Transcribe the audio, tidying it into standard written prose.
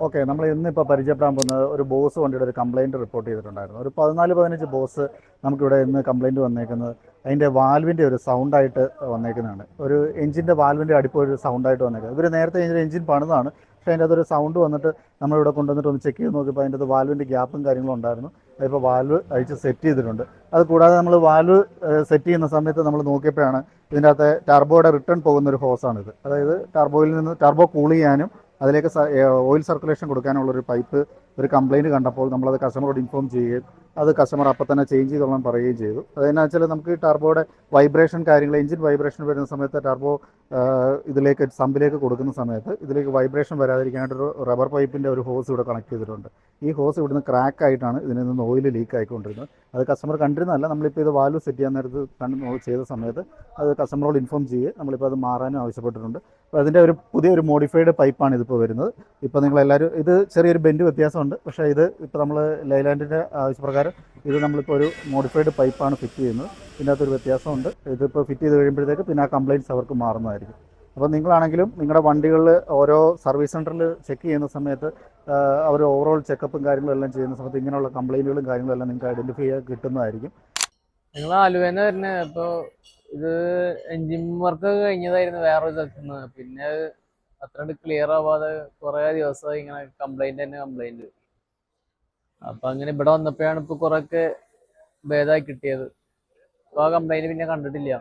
Okay, നമ്മൾ ഇന്നിപ്പോൾ പരിചയപ്പെടാൻ പോകുന്നത് ഒരു ബോസ് വണ്ടിയുടെ ഒരു കംപ്ലയിൻറ്റ് റിപ്പോർട്ട് ചെയ്തിട്ടുണ്ടായിരുന്നു. ഒരു 14-15 ബോസ് നമുക്കിവിടെ ഇന്ന് കംപ്ലയിൻറ്റ് വന്നേക്കുന്നത് അതിൻ്റെ വാൽവിൻ്റെ ഒരു സൗണ്ടായിട്ട് വന്നേക്കുന്നതാണ്. ഒരു എഞ്ചിൻ്റെ വാൽവിൻ്റെ അടിപ്പോൾ ഒരു സൗണ്ടായിട്ട് വന്നേക്കുന്നത്. ഇവർ നേരത്തെ ഇതിൻ്റെ എഞ്ചിൻ പണിതാണ്, പക്ഷേ അതിൻ്റെ അതൊരു സൗണ്ട് വന്നിട്ട് നമ്മളിവിടെ കൊണ്ടുവന്നിട്ട് ഒന്ന് ചെക്ക് ചെയ്ത് നോക്കിയപ്പോൾ അതിൻ്റെ അത് വാൽവിൻ്റെ ഗ്യാപ്പും കാര്യങ്ങളും ഉണ്ടായിരുന്നു. അതിപ്പോൾ വാൽവ് അഴിച്ച് സെറ്റ് ചെയ്തിട്ടുണ്ട്. അത് കൂടാതെ നമ്മൾ വാൽവ് സെറ്റ് ചെയ്യുന്ന സമയത്ത് നമ്മൾ നോക്കിയപ്പോഴാണ് ഇതിൻ്റെ അകത്തെ ടർബോയുടെ റിട്ടേൺ പോകുന്ന ഒരു ഹോസാണിത്. അതായത് ടർബോയിൽ നിന്ന് ടർബോ കൂൾ ചെയ്യാനും അതിലേക്ക് ഓയിൽ സർക്കുലേഷൻ കൊടുക്കാനുള്ളൊരു പൈപ്പ് ഒരു കംപ്ലയിൻറ്റ് കണ്ടപ്പോൾ നമ്മളത് കസ്റ്റമറോട് ഇൻഫോം ചെയ്യുകയും അത് കസ്റ്റമർ അപ്പം തന്നെ ചേഞ്ച് ചെയ്തോളാൻ പറയുകയും ചെയ്തു. അതെന്നു വെച്ചാൽ നമുക്ക് ടർബോയുടെ വൈബ്രേഷൻ കാര്യങ്ങൾ, എഞ്ചിൻ വൈബ്രേഷൻ വരുന്ന സമയത്ത് ടർബോ ഇതിലേക്ക് സമ്പിലേക്ക് കൊടുക്കുന്ന സമയത്ത് ഇതിലേക്ക് വൈബ്രേഷൻ വരാതിരിക്കാനായിട്ടൊരു റബ്ബർ പൈപ്പിൻ്റെ ഒരു ഹോസ് ഇവിടെ കണക്ട് ചെയ്തിട്ടുണ്ട്. ഈ ഹോസ് ഇവിടുന്ന് ക്രാക്ക് ആയിട്ടാണ് ഇതിൽ നിന്ന് ഓയിൽ ലീക്ക് ആയിക്കൊണ്ടിരുന്നത്. അത് കസ്റ്റമർ കണ്ടിരുന്നതല്ല, നമ്മളിപ്പോൾ ഇത് വാൽവ് സെറ്റ് ചെയ്യാൻ നേരത്ത് ചെയ്ത സമയത്ത് അത് കസ്റ്റമറോട് ഇൻഫോം ചെയ്യുക, നമ്മളിപ്പോൾ അത് മാറാനും ആവശ്യപ്പെട്ടിട്ടുണ്ട്. അപ്പോൾ അതിൻ്റെ ഒരു പുതിയൊരു മോഡിഫൈഡ് പൈപ്പാണ് ഇതിപ്പോൾ വരുന്നത്. ഇപ്പോൾ നിങ്ങളെല്ലാവരും ഇത് ചെറിയൊരു ബെൻഡ് വ്യത്യാസമുണ്ട്, പക്ഷേ ഇത് ഇപ്പോൾ നമ്മൾ ലൈലാൻഡിൻ്റെ ആവശ്യപ്രകാരം ഇത് നമ്മളിപ്പോൾ ഒരു മോഡിഫൈഡ് പൈപ്പാണ് ഫിറ്റ് ചെയ്യുന്നത്. ഇതിനകത്തൊരു വ്യത്യാസമുണ്ട്. ഇതിപ്പോൾ ഫിറ്റ് ചെയ്ത് കഴിയുമ്പോഴത്തേക്ക് പിന്നെ ആ കംപ്ലയിൻറ്റ്സ് അവർക്ക് മാറുന്നതായിരിക്കും. അപ്പോൾ നിങ്ങളാണെങ്കിലും നിങ്ങളുടെ വണ്ടികളിൽ ഓരോ സർവീസ് സെൻറ്ററിൽ ചെക്ക് ചെയ്യുന്ന സമയത്ത് അവർ ഓവറോൾ ചെക്കപ്പും കാര്യങ്ങളും എല്ലാം ചെയ്യുന്ന സമയത്ത് ഇങ്ങനെയുള്ള കംപ്ലയിൻറ്റുകളും കാര്യങ്ങളും എല്ലാം നിങ്ങൾക്ക് ഐഡൻറ്റിഫൈ ചെയ്യാൻ കിട്ടുന്നതായിരിക്കും. നിങ്ങൾ ആലുവേന്ന് വരുന്നത്. അപ്പോൾ ഇത് എൻജിൻ വർക്ക് കഴിഞ്ഞതായിരുന്നു വേറൊരു സ്ഥലത്ത് നിന്ന്. പിന്നെ അത്ര ക്ലിയർ ആവാതെ കുറേ ദിവസമായി ഇങ്ങനെ കംപ്ലൈൻറ്റ്. അപ്പം അങ്ങനെ ഇവിടെ വന്നപ്പോഴാണ് ഇപ്പോൾ കുറേയൊക്കെ ഭേദമായി കിട്ടിയത്. അപ്പോൾ ആ കംപ്ലൈൻറ്റ് പിന്നെ കണ്ടിട്ടില്ല.